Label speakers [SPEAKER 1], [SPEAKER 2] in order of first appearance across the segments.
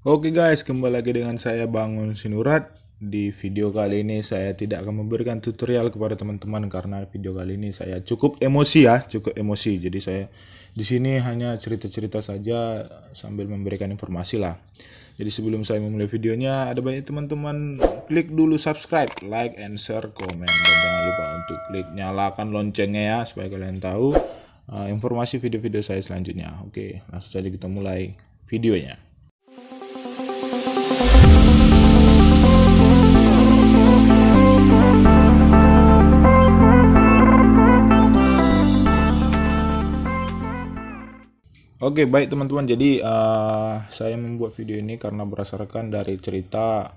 [SPEAKER 1] Oke guys, kembali lagi dengan saya Bangun Sinurat. Di video kali ini saya tidak akan memberikan tutorial kepada teman-teman karena video kali ini saya cukup emosi ya, cukup emosi. Jadi saya di sini hanya cerita-cerita saja sambil memberikan informasi lah. Jadi sebelum saya memulai videonya, ada banyak teman-teman klik dulu subscribe, like, and share, komen. Dan jangan lupa untuk klik nyalakan loncengnya ya, supaya kalian tahu informasi video-video saya selanjutnya. Oke, langsung saja kita mulai videonya. Oke, baik teman-teman. Jadi saya membuat video ini karena berdasarkan dari cerita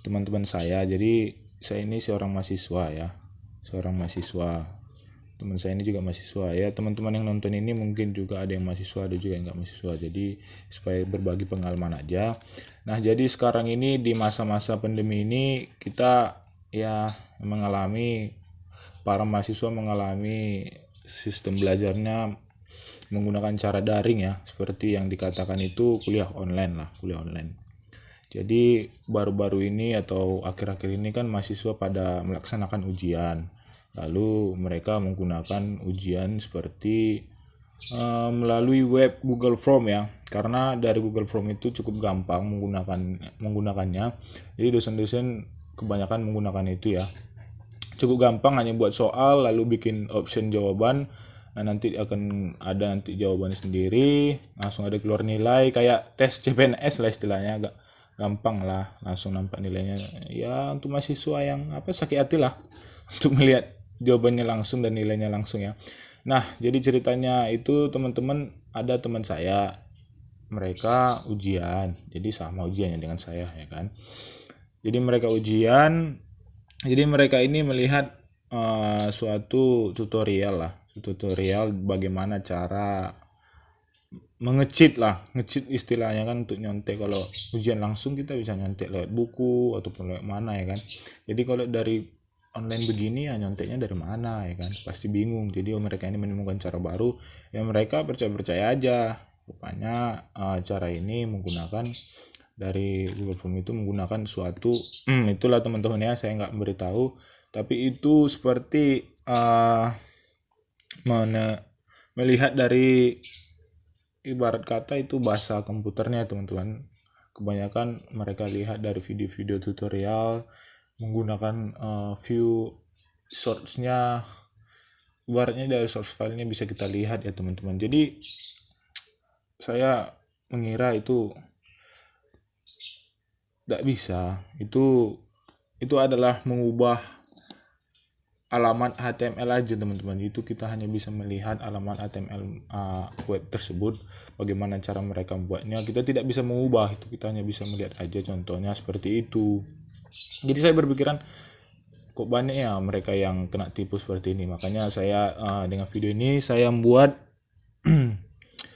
[SPEAKER 1] teman-teman saya. Jadi saya ini seorang mahasiswa ya, seorang mahasiswa. Teman saya ini juga mahasiswa ya. Teman-teman yang nonton ini mungkin juga ada yang mahasiswa, ada juga yang nggak mahasiswa. Jadi supaya berbagi pengalaman aja. Nah, jadi sekarang ini di masa-masa pandemi ini kita ya mengalami, para mahasiswa mengalami sistem belajarnya menggunakan cara daring ya, seperti yang dikatakan itu kuliah online lah, kuliah online. Jadi baru-baru ini atau akhir-akhir ini kan mahasiswa pada melaksanakan ujian, lalu mereka menggunakan ujian seperti melalui web Google Form ya, karena dari Google Form itu cukup gampang menggunakannya. Jadi dosen-dosen kebanyakan menggunakan itu ya, cukup gampang, hanya buat soal lalu bikin option jawaban. Nah, nanti akan ada nanti jawabannya sendiri, langsung ada keluar nilai kayak tes CPNS lah istilahnya, agak gampang lah, langsung nampak nilainya. Ya untuk mahasiswa yang sakit hati lah untuk melihat jawabannya langsung dan nilainya langsung ya. Nah, jadi ceritanya itu teman-teman, ada teman saya, mereka ujian, jadi sama ujiannya dengan saya ya kan. Jadi mereka ujian, jadi mereka ini melihat suatu tutorial lah, tutorial bagaimana cara mengecit lah, ngecit istilahnya kan, untuk nyontek. Kalau ujian langsung kita bisa nyontek lewat buku ataupun lewat mana ya kan. Jadi kalau dari online begini ya nyonteknya dari mana ya kan, pasti bingung. Jadi mereka ini menemukan cara baru ya, mereka percaya-percaya aja. Rupanya cara ini menggunakan dari Google Form itu menggunakan suatu itulah teman-teman ya, saya nggak memberitahu, tapi itu seperti melihat dari, ibarat kata itu bahasa komputernya teman-teman. Kebanyakan mereka lihat dari video-video tutorial menggunakan view source-nya, ibaratnya dari source filenya bisa kita lihat ya teman-teman. Jadi saya mengira itu tidak bisa, itu adalah mengubah alamat HTML aja teman-teman. Itu kita hanya bisa melihat alamat HTML web tersebut, bagaimana cara mereka membuatnya. Kita tidak bisa mengubah itu, kita hanya bisa melihat aja contohnya seperti itu. Jadi saya berpikiran, kok banyak ya mereka yang kena tipu seperti ini. Makanya saya dengan video ini saya membuat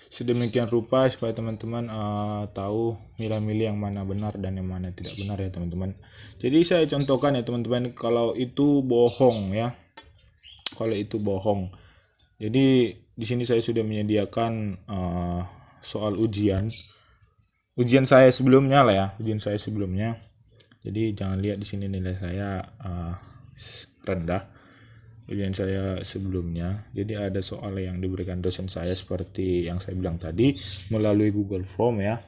[SPEAKER 1] sedemikian rupa supaya teman-teman tahu milah-milih yang mana benar dan yang mana tidak benar ya teman-teman. Jadi saya contohkan ya teman-teman, kalau itu bohong ya, kalau itu bohong. Jadi di sini saya sudah menyediakan soal ujian saya sebelumnya lah ya, ujian saya sebelumnya. Jadi jangan lihat di sini nilai saya rendah, ujian saya sebelumnya. Jadi ada soal yang diberikan dosen saya seperti yang saya bilang tadi, melalui Google Form ya,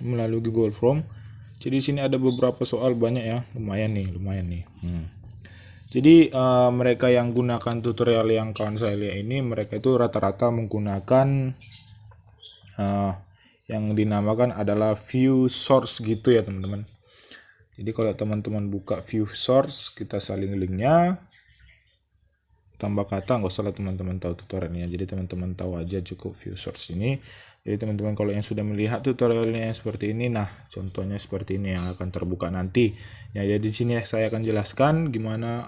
[SPEAKER 1] melalui Google Form. Jadi di sini ada beberapa soal, banyak ya, lumayan nih. Jadi mereka yang gunakan tutorial yang kawan saya lihat ini, mereka itu rata-rata menggunakan yang dinamakan adalah view source gitu ya teman-teman. Jadi kalau teman-teman buka view source, kita salin linknya, tambah kata, nggak usah lah teman-teman tahu tutorialnya. Jadi teman-teman tahu aja cukup view source ini. Jadi teman-teman kalau yang sudah melihat tutorialnya seperti ini, nah contohnya seperti ini yang akan terbuka nanti ya. Jadi di sini saya akan jelaskan gimana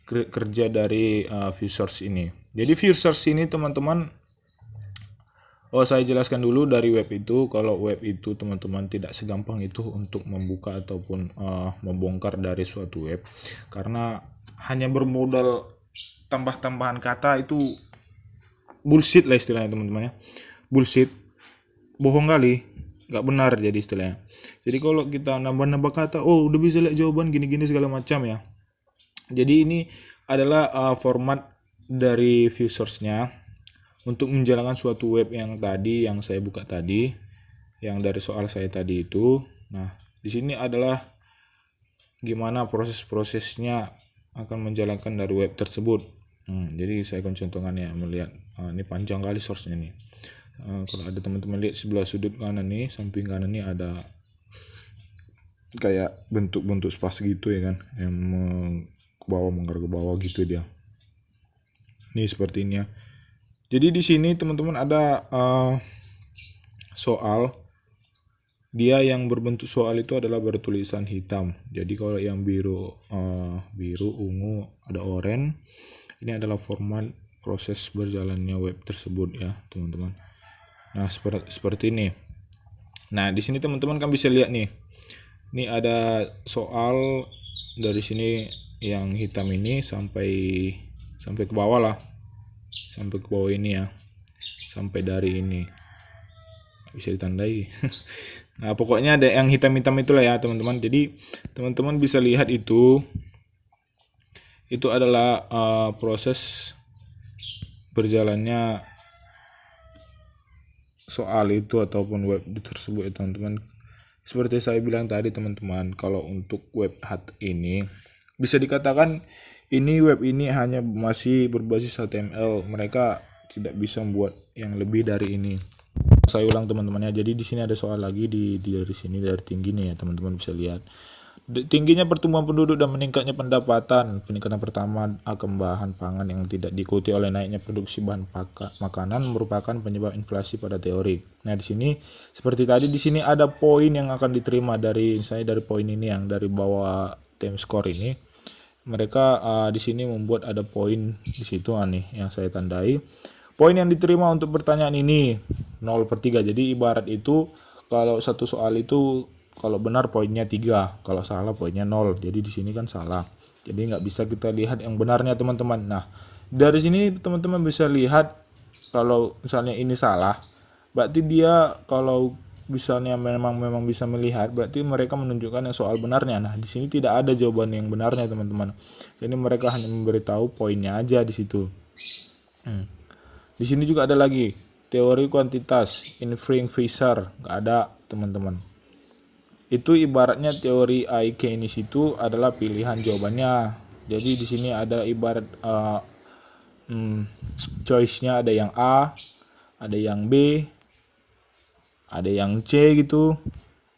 [SPEAKER 1] kerja dari view source ini. Jadi view source ini teman-teman, saya jelaskan dulu dari web itu. Kalau web itu teman-teman tidak segampang itu untuk membuka ataupun membongkar dari suatu web, karena hanya bermodal tambah-tambahan kata, itu bullshit lah istilahnya teman-teman ya, bullshit. bohong kali, nggak benar jadi istilahnya. Jadi kalau kita nambah-nambah kata, oh udah bisa lihat jawaban gini-gini segala macam ya. Jadi ini adalah format dari view source-nya untuk menjalankan suatu web yang tadi yang saya buka tadi, yang dari soal saya tadi itu. Nah, di sini adalah gimana proses-prosesnya akan menjalankan dari web tersebut. Jadi saya akan contohkan ya, melihat ini panjang kali source-nya nih. Kalau ada teman-teman lihat sebelah sudut kanan nih, samping kanan nih ada kayak bentuk-bentuk spasi gitu ya kan, yang ke bawah mengarah ke bawah gitu dia. Nih seperti ini ya. Jadi di sini teman-teman ada soal. Dia yang berbentuk soal itu adalah bertulisan hitam. Jadi kalau yang biru, ungu, ada oranye. Ini adalah format proses berjalannya web tersebut ya, teman-teman. Nah, seperti ini. Nah, di sini teman-teman kan bisa lihat nih. Ini ada soal dari sini yang hitam ini sampai ke bawah lah. Sampai ke bawah ini ya. Sampai dari ini. Nggak bisa ditandai. Nah, pokoknya ada yang hitam-hitam itulah ya, teman-teman. Jadi, teman-teman bisa lihat itu adalah proses berjalannya soal itu ataupun web tersebut ya, teman-teman. Seperti saya bilang tadi, teman-teman, kalau untuk web HT ini bisa dikatakan ini web ini hanya masih berbasis HTML. Mereka tidak bisa membuat yang lebih dari ini. Saya ulang teman-teman ya. Jadi di sini ada soal lagi dari sini, dari tinggi nih ya, teman-teman bisa lihat. Tingginya pertumbuhan penduduk dan meningkatnya pendapatan. Peningkatan pertama akan bahan pangan yang tidak diikuti oleh naiknya produksi bahan makanan merupakan penyebab inflasi pada teori. Nah, di sini seperti tadi, di sini ada poin yang akan diterima dari poin ini yang dari bawah time score ini. Mereka di sini membuat ada poin di situ nih yang saya tandai. Poin yang diterima untuk pertanyaan ini 0/3. Jadi ibarat itu kalau satu soal itu kalau benar poinnya 3, kalau salah poinnya 0. Jadi di sini kan salah. Jadi nggak bisa kita lihat yang benarnya, teman-teman. Nah, dari sini teman-teman bisa lihat kalau misalnya ini salah, berarti dia kalau misalnya memang bisa melihat, berarti mereka menunjukkan yang soal benarnya. Nah, di sini tidak ada jawaban yang benarnya, teman-teman. Jadi mereka hanya memberitahu poinnya aja di situ. Di sini juga ada lagi teori kuantitas, Irving Fisher, nggak ada, teman-teman. Itu ibaratnya teori Keynes itu adalah pilihan jawabannya. Jadi di sini ada ibarat choice-nya, ada yang A, ada yang B, ada yang C gitu.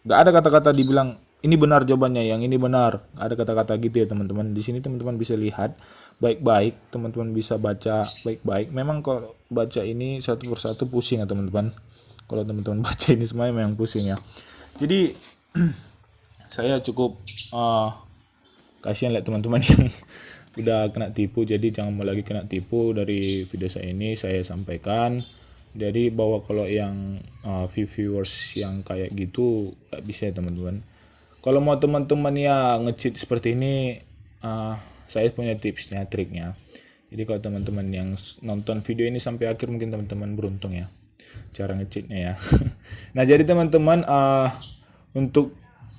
[SPEAKER 1] Nggak ada kata-kata dibilang ini benar jawabannya, yang ini benar. Nggak ada kata-kata gitu ya, teman-teman. Di sini teman-teman bisa lihat baik-baik, teman-teman bisa baca baik-baik. Memang kalau baca ini satu persatu pusing ya, teman-teman. Kalau teman-teman baca ini semuanya memang pusing ya. Jadi saya cukup kasihan lihat teman-teman yang udah kena tipu. Jadi jangan mau lagi kena tipu. Dari video saya ini saya sampaikan, jadi bahwa kalau yang viewers yang kayak gitu gak bisa ya, teman-teman. Kalau mau teman-teman ya nge-cheat seperti ini, saya punya tipsnya, triknya. Jadi kalau teman-teman yang nonton video ini sampai akhir, mungkin teman-teman beruntung ya cara nge-cheatnya ya. Nah, jadi teman-teman untuk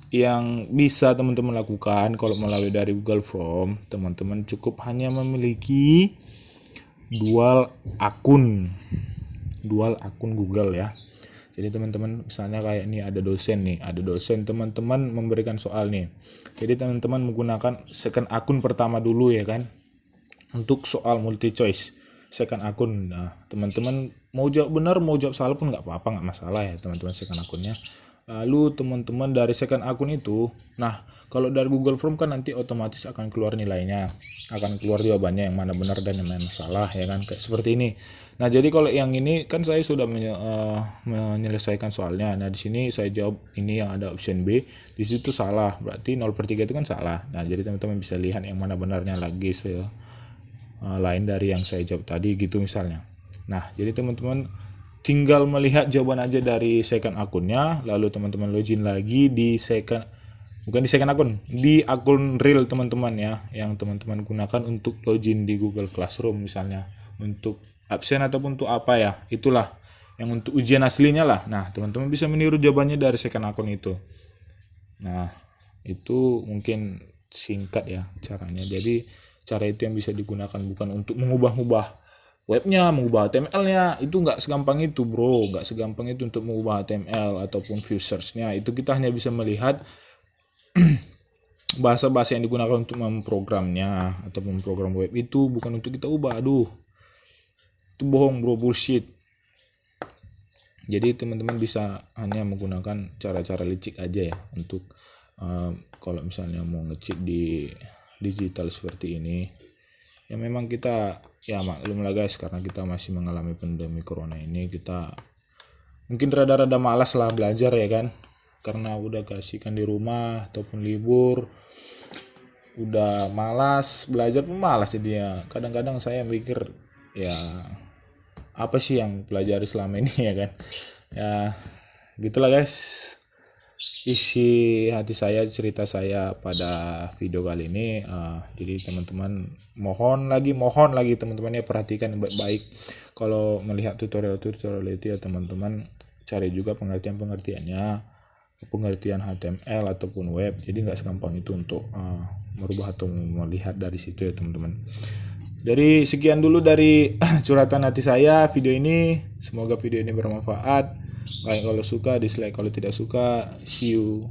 [SPEAKER 1] yang bisa teman-teman lakukan kalau melalui dari Google Form, teman-teman cukup hanya memiliki dual akun Google ya. Jadi teman-teman misalnya kayak ini ada dosen teman-teman memberikan soal nih. Jadi teman-teman menggunakan second akun pertama dulu ya kan, untuk soal multi choice second akun. Nah, teman-teman mau jawab benar mau jawab salah pun nggak apa-apa, nggak masalah ya teman-teman second akunnya. Lalu teman-teman dari second akun itu, nah kalau dari Google Form kan nanti otomatis akan keluar nilainya, akan keluar jawabannya yang mana benar dan yang mana salah ya kan, kayak seperti ini. Nah, jadi kalau yang ini kan saya sudah menyelesaikan soalnya. Nah, di sini saya jawab ini yang ada option B, di situ salah, berarti 0/3 itu kan salah. Nah, jadi teman-teman bisa lihat yang mana benarnya lagi lain dari yang saya jawab tadi gitu misalnya. Nah, jadi teman-teman tinggal melihat jawaban aja dari second akunnya, lalu teman-teman login lagi di di akun real teman-teman ya, yang teman-teman gunakan untuk login di Google Classroom misalnya, untuk absen ataupun untuk apa ya, itulah yang untuk ujian aslinya lah. Nah, teman-teman bisa meniru jawabannya dari second akun itu. Nah, itu mungkin singkat ya caranya. Jadi cara itu yang bisa digunakan, bukan untuk mengubah-ubah webnya, mengubah HTML-nya. Itu nggak segampang itu bro, nggak segampang itu untuk mengubah HTML ataupun view search-nya. Itu kita hanya bisa melihat bahasa-bahasa yang digunakan untuk memprogramnya atau memprogram web, itu bukan untuk kita ubah. Aduh, itu bohong bro, bullshit. Jadi teman-teman bisa hanya menggunakan cara-cara licik aja ya untuk kalau misalnya mau nge-cheat di digital seperti ini. Ya memang kita ya maklum lah guys, karena kita masih mengalami pandemi corona ini, kita mungkin rada-rada malas lah belajar ya kan, karena udah kasihkan di rumah ataupun libur, udah malas belajar pun malas jadinya. Kadang-kadang saya mikir ya apa sih yang pelajari selama ini ya kan. Ya gitulah guys, isi hati saya, cerita saya pada video kali ini. Jadi teman-teman mohon lagi teman-teman ya, perhatikan baik-baik kalau melihat tutorial itu ya teman-teman, cari juga pengertiannya, pengertian HTML ataupun web. Jadi nggak segampang itu untuk merubah atau melihat dari situ ya teman-teman. Dari sekian dulu dari curhatan hati saya video ini. Semoga video ini bermanfaat. Baik kalau suka, dislike kalau tidak suka. See you.